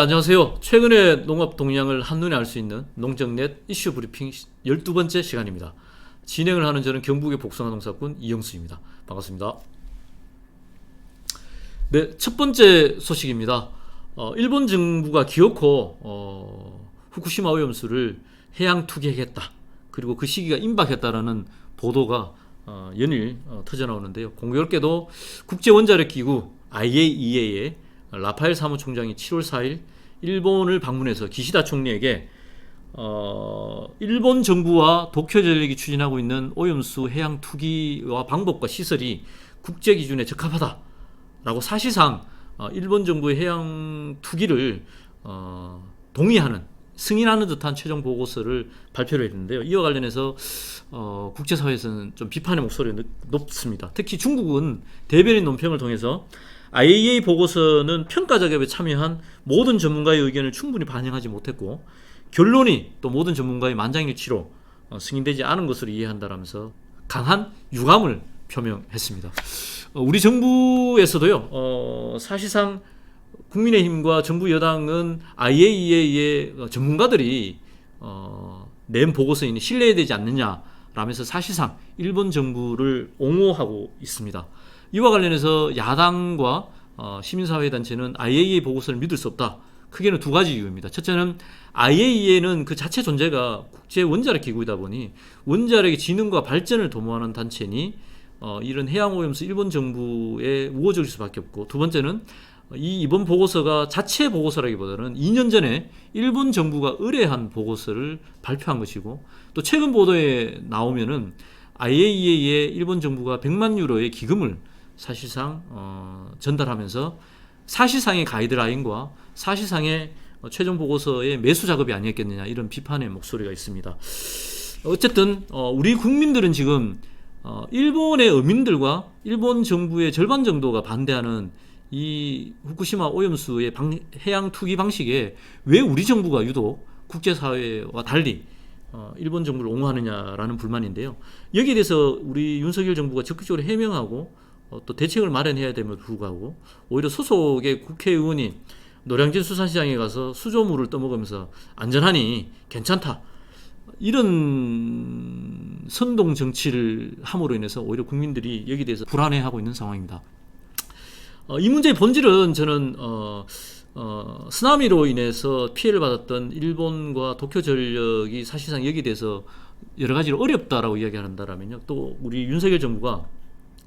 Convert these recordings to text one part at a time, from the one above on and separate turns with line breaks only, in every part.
안녕하세요. 최근의 농업 동향을 한눈에 알 수 있는 농정넷 이슈 브리핑 12번째 시간입니다. 진행을 하는 저는 경북의 복숭아 농사꾼 이영수입니다. 반갑습니다. 네, 첫 번째 소식입니다. 일본 정부가 기어코 후쿠시마 오염수를 해양 투기하겠다. 그리고 그 시기가 임박했다라는 보도가 연일 터져 나오는데요. 공교롭게도 국제원자력기구 IAEA의 라파엘 사무총장이 7월 4일 일본을 방문해서 기시다 총리에게 일본 정부와 도쿄전력이 추진하고 있는 오염수 해양 투기와 방법과 시설이 국제 기준에 적합하다라고 사실상 일본 정부의 해양 투기를 동의하는 승인하는 듯한 최종 보고서를 발표를 했는데요. 이와 관련해서 국제사회에서는 좀 비판의 목소리가 높습니다. 특히 중국은 대변인 논평을 통해서 IAEA 보고서는 평가 작업에 참여한 모든 전문가의 의견을 충분히 반영하지 못했고 결론이 또 모든 전문가의 만장일치로 승인되지 않은 것으로 이해한다라면서 강한 유감을 표명했습니다. 우리 정부에서도요, 사실상 국민의힘과 정부 여당은 IAEA의 전문가들이 낸 보고서이니 신뢰되지 않느냐라면서 사실상 일본 정부를 옹호하고 있습니다. 이와 관련해서 야당과 시민사회단체는 IAEA 보고서를 믿을 수 없다. 크게는 두 가지 이유입니다. 첫째는 IAEA는 그 자체 존재가 국제 원자력 기구이다 보니 원자력의 진흥과 발전을 도모하는 단체니 이런 해양오염수 일본 정부에 우호적일 수밖에 없고, 두 번째는 이번 보고서가 자체 보고서라기보다는 2년 전에 일본 정부가 의뢰한 보고서를 발표한 것이고, 또 최근 보도에 나오면은 IAEA에 일본 정부가 100만 유로의 기금을 사실상 전달하면서 사실상의 가이드라인과 사실상의 최종 보고서의 매수 작업이 아니었겠느냐, 이런 비판의 목소리가 있습니다. 어쨌든 우리 국민들은 지금 일본의 어민들과 일본 정부의 절반 정도가 반대하는 이 후쿠시마 오염수의 해양 투기 방식에 왜 우리 정부가 유독 국제사회와 달리 일본 정부를 옹호하느냐라는 불만인데요. 여기에 대해서 우리 윤석열 정부가 적극적으로 해명하고 또 대책을 마련해야 됨에도 불구하고 오히려 소속의 국회의원이 노량진 수산시장에 가서 수조물을 떠먹으면서 안전하니 괜찮다, 이런 선동 정치를 함으로 인해서 오히려 국민들이 여기에 대해서 불안해하고 있는 상황입니다. 이 문제의 본질은 저는 쓰나미로 인해서 피해를 받았던 일본과 도쿄전력이 사실상 여기에 대해서 여러 가지로 어렵다라고 이야기한다라면요, 또 우리 윤석열 정부가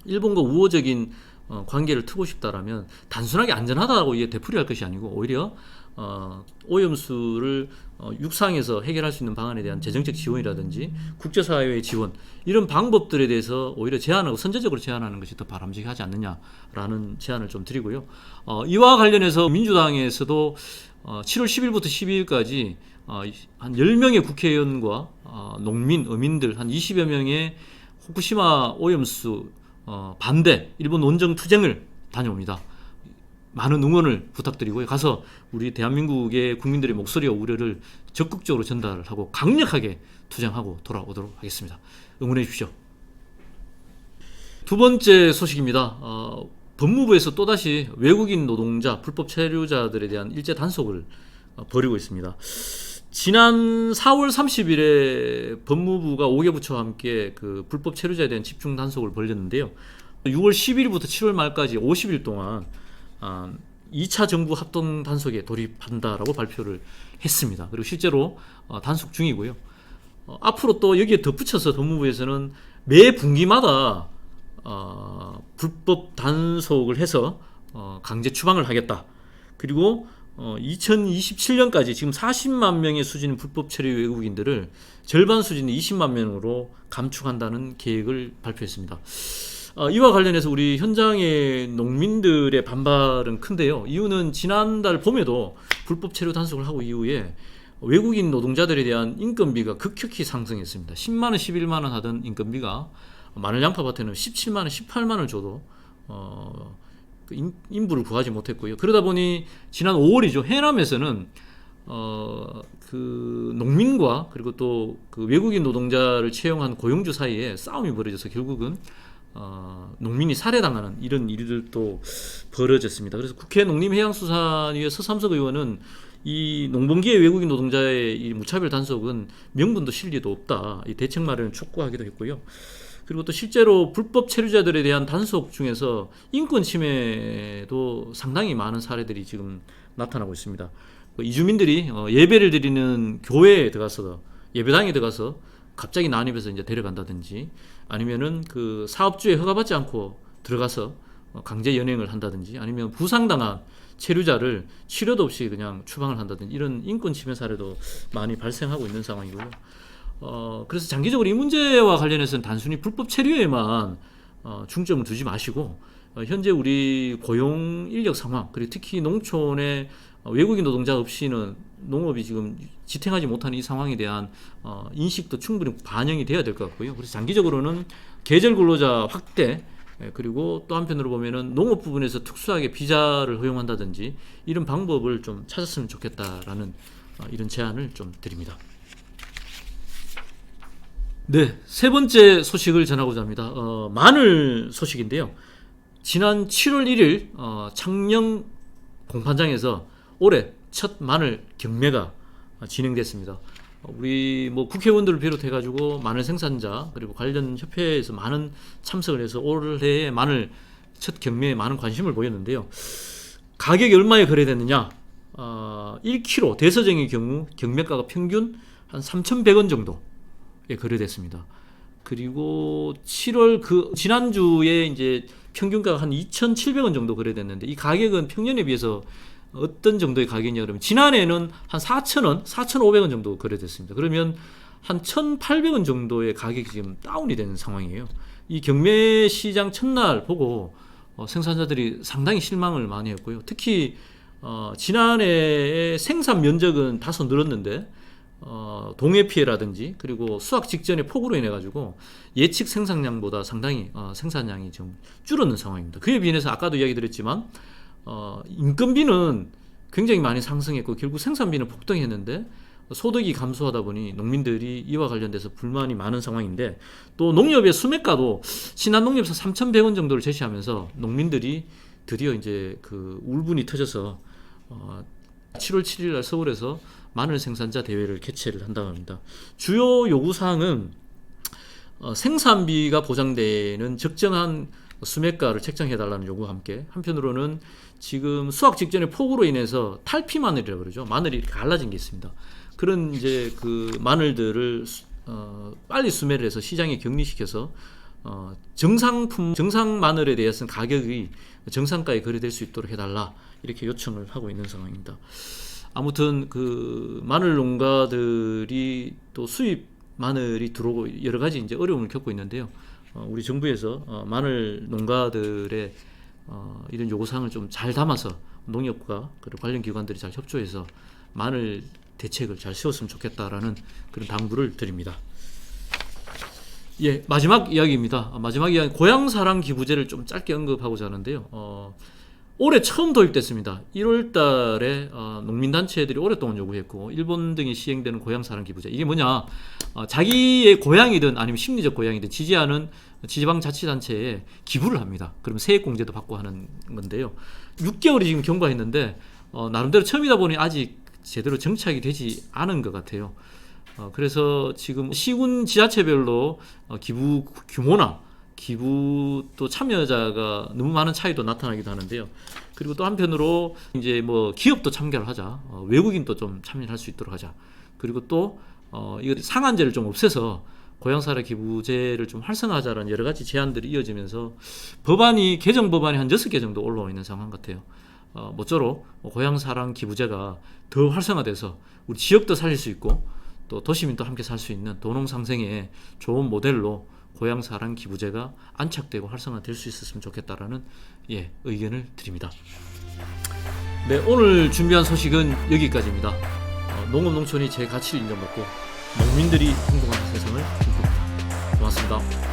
일본과 우호적인 관계를 트고 싶다라면 단순하게 안전하다고 이게 되풀이할 것이 아니고 오히려 오염수를 육상에서 해결할 수 있는 방안에 대한 재정적 지원이라든지 국제사회의 지원, 이런 방법들에 대해서 오히려 제안하고 선제적으로 제안하는 것이 더 바람직하지 않느냐라는 제안을 좀 드리고요. 이와 관련해서 민주당에서도 7월 10일부터 12일까지 한 10명의 국회의원과 농민, 어민들 한 20여 명의 후쿠시마 오염수 반대 일본 원정 투쟁을 다녀옵니다. 많은 응원을 부탁드리고요. 가서 우리 대한민국의 국민들의 목소리와 우려를 적극적으로 전달하고 강력하게 투쟁하고 돌아오도록 하겠습니다. 응원해 주십시오. 두 번째 소식입니다. 법무부에서 또다시 외국인 노동자, 불법 체류자들에 대한 일제 단속을 벌이고 있습니다. 지난 4월 30일에 법무부가 5개 부처와 함께 그 불법 체류자에 대한 집중 단속을 벌였는데요. 6월 10일부터 7월 말까지 50일 동안 2차 정부 합동 단속에 돌입한다라고 발표를 했습니다. 그리고 실제로 단속 중이고요. 앞으로 또 여기에 덧붙여서 법무부에서는 매 분기마다 불법 단속을 해서 강제 추방을 하겠다. 그리고 2027년까지 지금 40만 명의 수준의 불법 체류 외국인들을 절반 수준의 20만 명으로 감축한다는 계획을 발표했습니다. 이와 관련해서 우리 현장의 농민들의 반발은 큰데요. 이유는 지난달 봄에도 불법 체류 단속을 하고 이후에 외국인 노동자들에 대한 인건비가 급격히 상승했습니다. 10만원, 11만원 하던 인건비가 마늘 양파밭에는 17만원, 18만원을 줘도 인부를 구하지 못했고요. 그러다 보니 지난 5월이죠. 해남에서는 그 농민과 그리고 또 그 외국인 노동자를 채용한 고용주 사이에 싸움이 벌어져서 결국은 농민이 살해당하는 이런 일들도 벌어졌습니다. 그래서 국회 농림해양수산위의 서삼석 의원은 이 농번기의 외국인 노동자의 이 무차별 단속은 명분도 실리도 없다. 이 대책 마련을 촉구하기도 했고요. 그리고 또 실제로 불법 체류자들에 대한 단속 중에서 인권 침해도 상당히 많은 사례들이 지금 나타나고 있습니다. 이주민들이 예배를 드리는 교회에 들어가서 예배당에 들어가서 갑자기 난입해서 이제 데려간다든지 아니면은 그 사업주에 허가받지 않고 들어가서 강제 연행을 한다든지 아니면 부상당한 체류자를 치료도 없이 그냥 추방을 한다든지 이런 인권 침해 사례도 많이 발생하고 있는 상황이고요. 그래서 장기적으로 이 문제와 관련해서는 단순히 불법 체류에만 중점을 두지 마시고 현재 우리 고용 인력 상황 그리고 특히 농촌의 외국인 노동자 없이는 농업이 지금 지탱하지 못하는 이 상황에 대한 인식도 충분히 반영이 돼야 될 것 같고요. 그래서 장기적으로는 계절 근로자 확대 그리고 또 한편으로 보면은 농업 부분에서 특수하게 비자를 허용한다든지 이런 방법을 좀 찾았으면 좋겠다라는 이런 제안을 좀 드립니다. 네, 세 번째 소식을 전하고자 합니다. 마늘 소식인데요. 지난 7월 1일 창녕 공판장에서 올해 첫 마늘 경매가 진행됐습니다. 우리 뭐 국회의원들을 비롯해가지고 마늘 생산자 그리고 관련 협회에서 많은 참석을 해서 올해의 마늘 첫 경매에 많은 관심을 보였는데요. 가격이 얼마에 거래됐느냐? 1kg 대서정의 경우 경매가가 평균 한 3,100원 정도에 거래됐습니다. 그리고 7월 지난주에 이제 평균가가 한 2,700원 정도 거래됐는데 이 가격은 평년에 비해서 어떤 정도의 가격이냐 그러면 지난해는 한 4,000원, 4,500원 정도 거래됐습니다. 그러면 한 1,800원 정도의 가격이 지금 다운이 되는 상황이에요. 이 경매 시장 첫날 보고 생산자들이 상당히 실망을 많이 했고요. 특히 지난해의 생산 면적은 다소 늘었는데 동해 피해라든지 그리고 수확 직전의 폭우로 인해 가지고 예측 생산량보다 상당히 생산량이 좀 줄어든 상황입니다. 그에 비해서 아까도 이야기 드렸지만 인건비는 굉장히 많이 상승했고 결국 생산비는 폭등했는데 소득이 감소하다 보니 농민들이 이와 관련돼서 불만이 많은 상황인데 또 농협의 수매가도 신한농협에서 3,100원 정도를 제시하면서 농민들이 드디어 이제 그 울분이 터져서 7월 7일 날 서울에서 마늘 생산자 대회를 개최를 한다고 합니다. 주요 요구사항은 생산비가 보장되는 적정한 수매가를 책정해달라는 요구와 함께 한편으로는 지금 수확 직전에 폭우로 인해서 탈피 마늘이라고 그러죠. 마늘이 이렇게 갈라진 게 있습니다. 그런 이제 그 마늘들을 빨리 수매를 해서 시장에 격리시켜서 정상 마늘에 대해서는 가격이 정상가에 거래될 수 있도록 해달라 이렇게 요청을 하고 있는 상황입니다. 아무튼 그 마늘 농가들이 또 수입 마늘이 들어오고 여러 가지 이제 어려움을 겪고 있는데요. 우리 정부에서 마늘 농가들의 이런 요구사항을 좀 잘 담아서 농협과 그리고 관련 기관들이 잘 협조해서 마늘 대책을 잘 세웠으면 좋겠다라는 그런 당부를 드립니다. 예, 마지막 이야기입니다. 마지막 이야기 고향사랑 기부제를 좀 짧게 언급하고자 하는데요. 올해 처음 도입됐습니다. 1월 달에 농민단체들이 오랫동안 요구했고 일본 등이 시행되는 고향사랑 기부제. 이게 뭐냐? 자기의 고향이든 아니면 심리적 고향이든 지지하는 지방자치단체에 기부를 합니다. 그러면 세액공제도 받고 하는 건데요. 6개월이 지금 경과했는데 나름대로 처음이다 보니 아직 제대로 정착이 되지 않은 것 같아요. 그래서 지금 시군 지자체별로 기부 규모나 기부 또 참여자가 너무 많은 차이도 나타나기도 하는데요. 그리고 또 한편으로 이제 뭐 기업도 참여를 하자, 외국인도 좀 참여할 수 있도록 하자. 그리고 또 이거 상한제를 좀 없애서 고향사랑 기부제를 좀 활성화하자라는 여러 가지 제안들이 이어지면서 개정 법안이 한 6개 정도 올라와 있는 상황 같아요. 모쪼록 고향사랑 기부제가 더 활성화돼서 우리 지역도 살릴 수 있고 또 도시민도 함께 살 수 있는 도농상생의 좋은 모델로 고향사랑 기부제가 안착되고 활성화될 수 있었으면 좋겠다라는 의견을 드립니다. 네, 오늘 준비한 소식은 여기까지입니다. 농업 농촌이 제 가치를 인정받고 농민들이 행복한 세상을 꿈꿉니다. 고맙습니다.